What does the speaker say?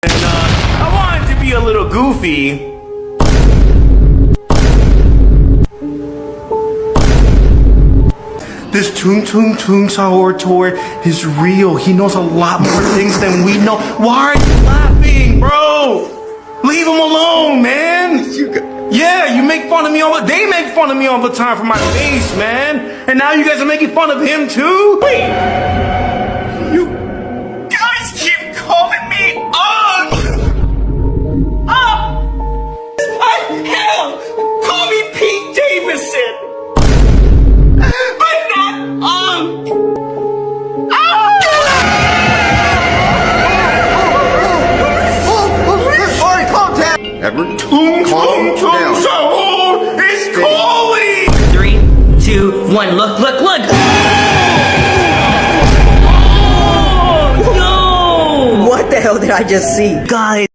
And I wanted to be a little goofy. This Tung Tung Tung Sahur tour is real. He knows a lot more things than we know. Why are you laughing, bro? Leave him alone, man. Yeah, you make fun of me all the they make fun of me all the time for my face, man. And now you guys are making fun of him too? Wait. You guys keep calling me up. Hell, call me Pete Davidson. But not Alright, calm down. Edward, Tung calm Tung Tung down. Sahur is calling. 3, 2, 1. Look, look, look. Oh, no! What the hell did I just see? Guys.